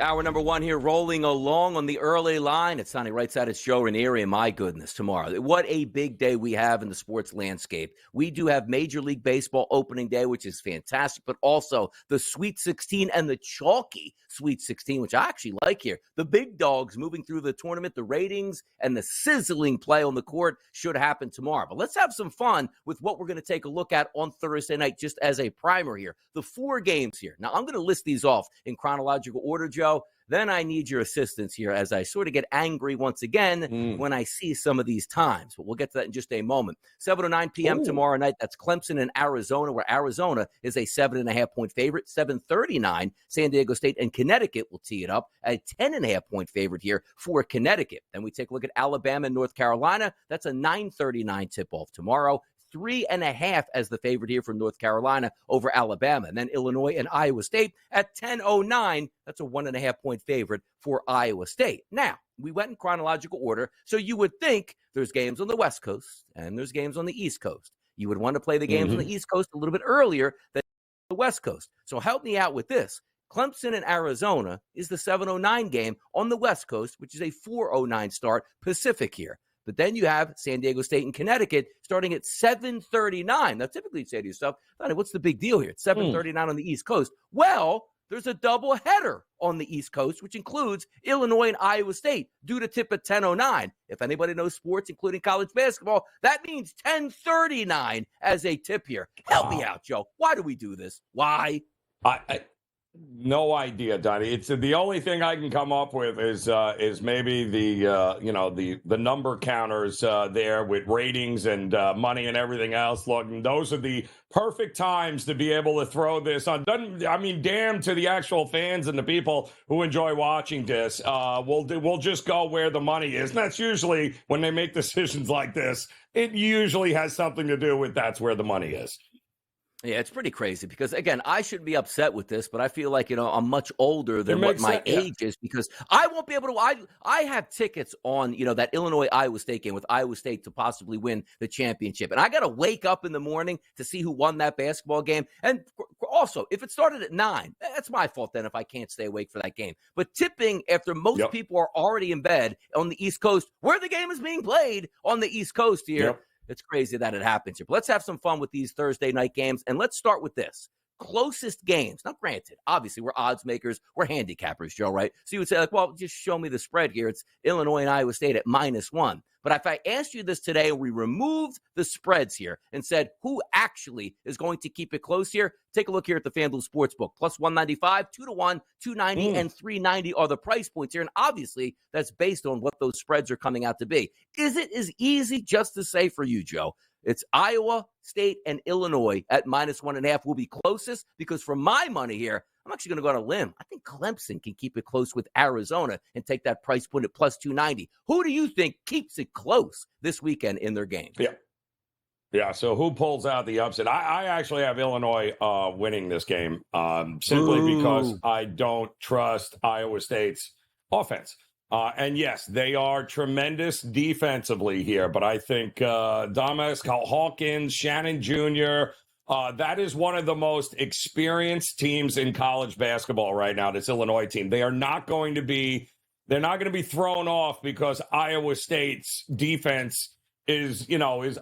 Hour number one here, rolling along on the early line. It's Sonny right side. It's Joe Ranieri, and my goodness, tomorrow. What a big day we have in the sports landscape. We do have Major League Baseball opening day, which is fantastic, but also the Sweet 16 and the chalky Sweet 16, which I actually like here. The big dogs moving through the tournament, the ratings, and the sizzling play on the court should happen tomorrow. But let's have some fun with what we're going to take a look at on Thursday night, just as a primer here. The 4 games here. Now, I'm going to list these off in chronological order, Joe. Then I need your assistance here as I sort of get angry once again when I see some of these times. But we'll get to that in just a moment. 7:09 p.m. tomorrow night. That's Clemson and Arizona, where Arizona is a 7.5-point favorite. 7:39, San Diego State and Connecticut will tee it up. A 10.5-point favorite here for Connecticut. Then we take a look at Alabama and North Carolina. That's a 9:39 tip-off tomorrow. 3.5 as the favorite here from North Carolina over Alabama. And then Illinois and Iowa State at 10:09. That's a 1.5-point favorite for Iowa State. Now, we went in chronological order, so you would think there's games on the West Coast and there's games on the East Coast. You would want to play the games on the East Coast a little bit earlier than the West Coast. So help me out with this. Clemson and Arizona is the 7:09 game on the West Coast, which is a 4:09 start Pacific here. But then you have San Diego State and Connecticut starting at 7:39. Now, typically you'd say to yourself, what's the big deal here? It's 7:39 on the East Coast. Well, there's a double header on the East Coast, which includes Illinois and Iowa State, due to tip at 10:09. If anybody knows sports, including college basketball, that means 10:39 as a tip here. Help me out, Joe. Why do we do this? Why? No idea, Donnie. It's the only thing I can come up with is maybe the number counters there with ratings and money and everything else. Look, those are the perfect times to be able to throw this on. Damn to the actual fans and the people who enjoy watching this. We'll just go where the money is. And that's usually when they make decisions like this. It usually has something to do with that's where the money is. Yeah, it's pretty crazy because, again, I shouldn't be upset with this, but I feel like, I'm much older than what my age is because I won't be able to – I have tickets on, that Illinois-Iowa State game with Iowa State to possibly win the championship. And I got to wake up in the morning to see who won that basketball game. And also, if it started at 9, that's my fault then if I can't stay awake for that game. But tipping after most people are already in bed on the East Coast where the game is being played on the East Coast here – it's crazy that it happens here. But let's have some fun with these Thursday night games. And let's start with this. Closest games. Now, granted, obviously, we're odds makers. We're handicappers, Joe, right? So you would say, just show me the spread here. It's Illinois and Iowa State at -1. But if I asked you this today and we removed the spreads here and said who actually is going to keep it close here, take a look here at the FanDuel Sportsbook. Plus 195, 2-1, 290, and 390 are the price points here. And obviously, that's based on what those spreads are coming out to be. Is it as easy just to say for you, Joe? It's Iowa State and Illinois at -1.5 will be closest because for my money here, I'm actually going to go on a limb. I think Clemson can keep it close with Arizona and take that price point at plus 290. Who do you think keeps it close this weekend in their game? Yeah, so who pulls out the upset? I actually have Illinois winning this game simply because I don't trust Iowa State's offense. And yes, they are tremendous defensively here, but I think Thomas Hawkins, Shannon Jr., that is one of the most experienced teams in college basketball right now, this Illinois team. They're not going to be thrown off because Iowa State's defense is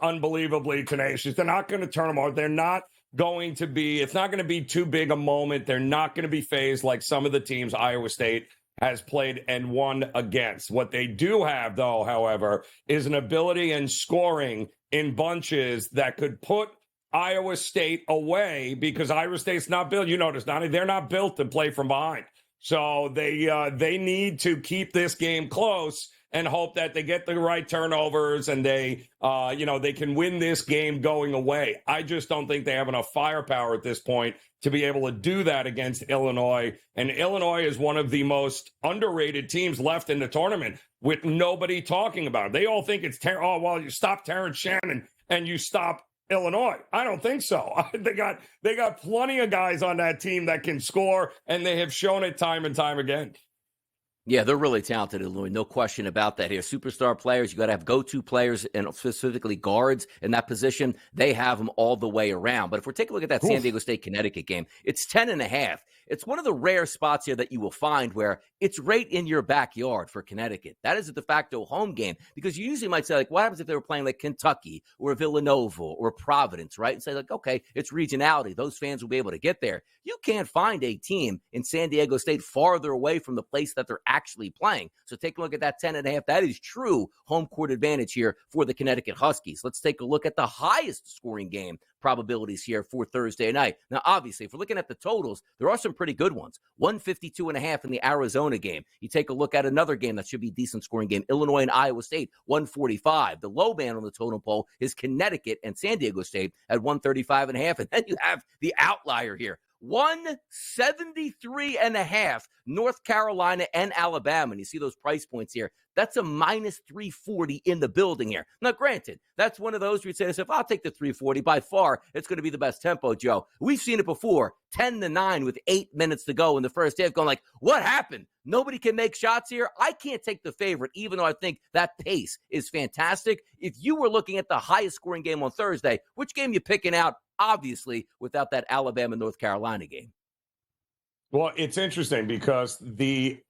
unbelievably tenacious. They're not going to turn them off. They're not going to be, it's not going to be too big a moment. They're not going to be phased like some of the teams Iowa State has played and won against. What they do have, though, however, is an ability and scoring in bunches that could put Iowa State away because Iowa State's not built. You notice, Donnie, they're not built to play from behind. So they need to keep this game close and hope that they get the right turnovers and they can win this game going away. I just don't think they have enough firepower at this point to be able to do that against Illinois. And Illinois is one of the most underrated teams left in the tournament with nobody talking about it. They all think it's, you stop Terrence Shannon and you stop Illinois. I don't think so. They got plenty of guys on that team that can score, and they have shown it time and time again. Yeah, they're really talented, Illinois. No question about that here. Superstar players, you got to have go-to players and specifically guards in that position. They have them all the way around. But if we're taking a look at that San Diego State-Connecticut game, it's 10.5. It's one of the rare spots here that you will find where it's right in your backyard for Connecticut. That is a de facto home game, because you usually might say, like, what happens if they were playing like Kentucky or Villanova or Providence, right? And say, like, okay, it's regionality. Those fans will be able to get there. You can't find a team in San Diego State farther away from the place that they're actually playing. So take a look at that 10.5. That is true home court advantage here for the Connecticut Huskies. Let's take a look at the highest scoring game probabilities here for Thursday night. Now, obviously, if we're looking at the totals, there are some pretty good ones. 152.5 in the Arizona game. You take a look at another game that should be a decent scoring game, Illinois and Iowa State, 145. The low band on the totem pole is Connecticut and San Diego State at 135.5. And then you have the outlier here, 173.5, North Carolina and Alabama. And you see those price points here. That's a minus 340 in the building here. Now, granted, that's one of those where you'd say to yourself, I'll take the 340. By far, it's going to be the best tempo, Joe. We've seen it before, 10-9 with 8 minutes to go in the first half, going like, what happened? Nobody can make shots here. I can't take the favorite, even though I think that pace is fantastic. If you were looking at the highest scoring game on Thursday, which game you picking out, obviously, without that Alabama-North Carolina game? Well, it's interesting because the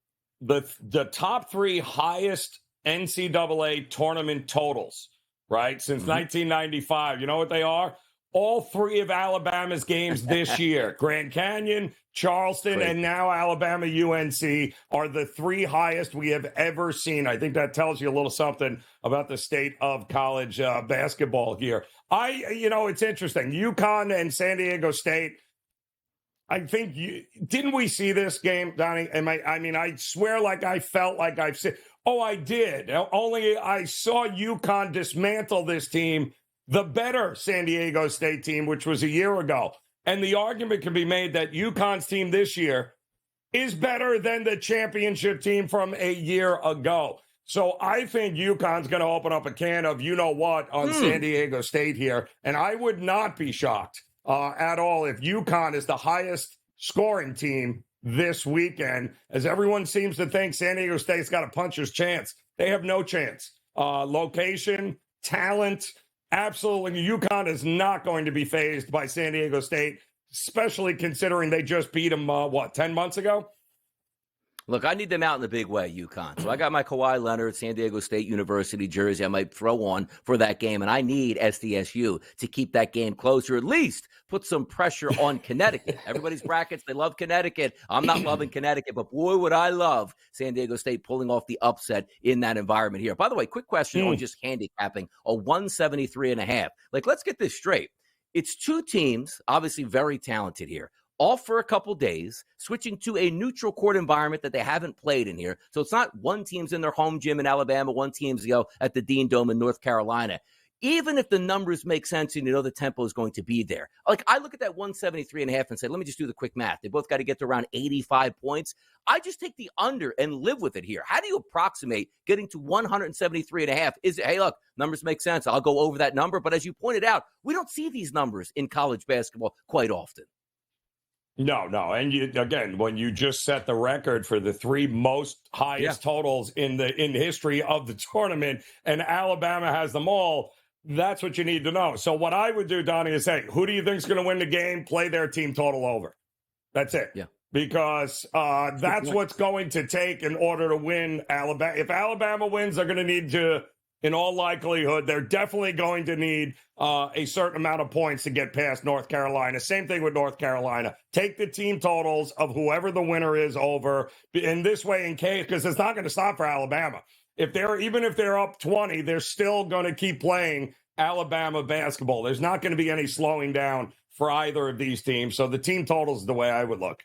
top 3 highest NCAA tournament totals, right, since 1995, you know what they are? All 3 of Alabama's games this year. Grand Canyon, Charleston, and now Alabama UNC are the 3 highest we have ever seen. I think that tells you a little something about the state of college basketball here. It's interesting. UConn and San Diego State, I think didn't we see this game, Donnie? I swear like I felt like I've seen. Oh, I did. Only I saw UConn dismantle this team, the better San Diego State team, which was a year ago. And the argument can be made that UConn's team this year is better than the championship team from a year ago. So I think UConn's going to open up a can of you-know-what on San Diego State here. And I would not be shocked at all if UConn is the highest scoring team this weekend, as everyone seems to think San Diego State's got a puncher's chance. They have no chance. Location, talent, absolutely. UConn is not going to be fazed by San Diego State, especially considering they just beat them, 10 months ago? Look, I need them out in a big way, UConn. So I got my Kawhi Leonard, San Diego State University jersey I might throw on for that game, and I need SDSU to keep that game close, or at least put some pressure on Connecticut. Everybody's brackets, they love Connecticut. I'm not loving Connecticut, but boy, would I love San Diego State pulling off the upset in that environment here. By the way, quick question on just handicapping a 173.5. Like, let's get this straight. It's 2 teams, obviously very talented here, off for a couple days, switching to a neutral court environment that they haven't played in here. So it's not one team's in their home gym in Alabama, one team's at the Dean Dome in North Carolina. Even if the numbers make sense and you know the tempo is going to be there. Like, I look at that 173.5 and say, let me just do the quick math. They both got to get to around 85 points. I just take the under and live with it here. How do you approximate getting to 173.5? Is it, hey, look, numbers make sense. I'll go over that number. But as you pointed out, we don't see these numbers in college basketball quite often. No. And again, when you just set the record for the 3 most highest totals in history of the tournament, and Alabama has them all, that's what you need to know. So what I would do, Donnie, is say, who do you think is going to win the game? Play their team total over. That's it. Yeah. Because that's what's going to take in order to win Alabama. If Alabama wins, they're going to need to, in all likelihood, they're definitely going to need a certain amount of points to get past North Carolina. Same thing with North Carolina. Take the team totals of whoever the winner is over. In this way, in case, because it's not going to stop for Alabama. Even if they're up 20, they're still going to keep playing Alabama basketball. There's not going to be any slowing down for either of these teams. So the team totals is the way I would look.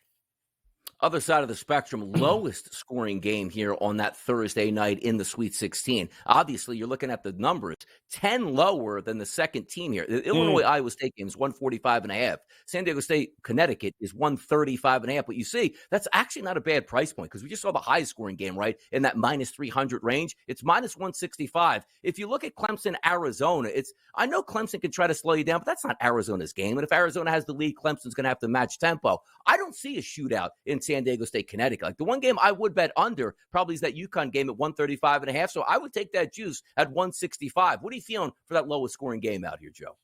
Other side of the spectrum, lowest scoring game here on that Thursday night in the Sweet 16. Obviously, you're looking at the numbers, 10 lower than the second team here. The Illinois-Iowa State game is 145.5. San Diego State, Connecticut is 135.5. But you see, that's actually not a bad price point because we just saw the high scoring game, right, in that minus 300 range. It's minus 165. If you look at Clemson, Arizona, I know Clemson can try to slow you down, but that's not Arizona's game. And if Arizona has the lead, Clemson's going to have to match tempo. I don't see a shootout in San Diego State, Connecticut. Like, the one game I would bet under probably is that UConn game at 135.5. So I would take that juice at 165. What are you feeling for that lowest scoring game out here, Joe?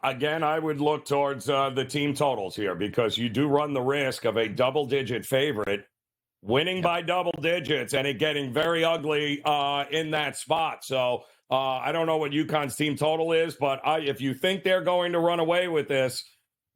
Again, I would look towards the team totals here because you do run the risk of a double-digit favorite winning by double digits and it getting very ugly in that spot. So I don't know what UConn's team total is, but if you think they're going to run away with this,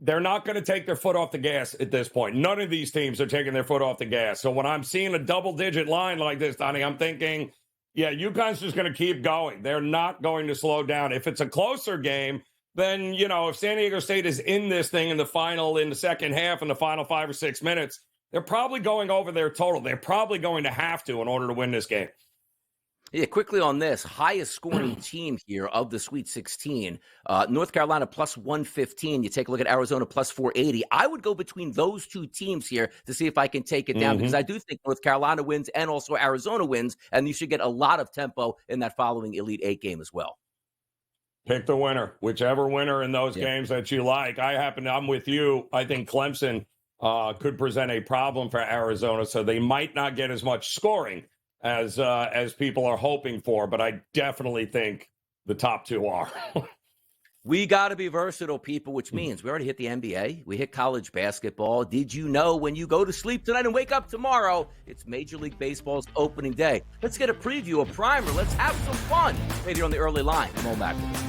they're not going to take their foot off the gas at this point. None of these teams are taking their foot off the gas. So when I'm seeing a double-digit line like this, Donnie, I'm thinking, yeah, UConn's just going to keep going. They're not going to slow down. If it's a closer game, then, if San Diego State is in this thing in the second half, in the final 5 or 6 minutes, they're probably going over their total. They're probably going to have to in order to win this game. Yeah, quickly on this, highest scoring team here of the Sweet 16, North Carolina plus 115. You take a look at Arizona plus 480. I would go between those two teams here to see if I can take it down because I do think North Carolina wins and also Arizona wins, and you should get a lot of tempo in that following Elite Eight game as well. Pick the winner, whichever winner in those games that you like. I'm with you. I think Clemson could present a problem for Arizona, so they might not get as much scoring as people are hoping for, but I definitely think the top two are. We got to be versatile, people, which means we already hit the NBA. We hit college basketball. Did you know when you go to sleep tonight and wake up tomorrow, it's Major League Baseball's opening day? Let's get a preview, a primer. Let's have some fun right here on the early line. Come on back with us.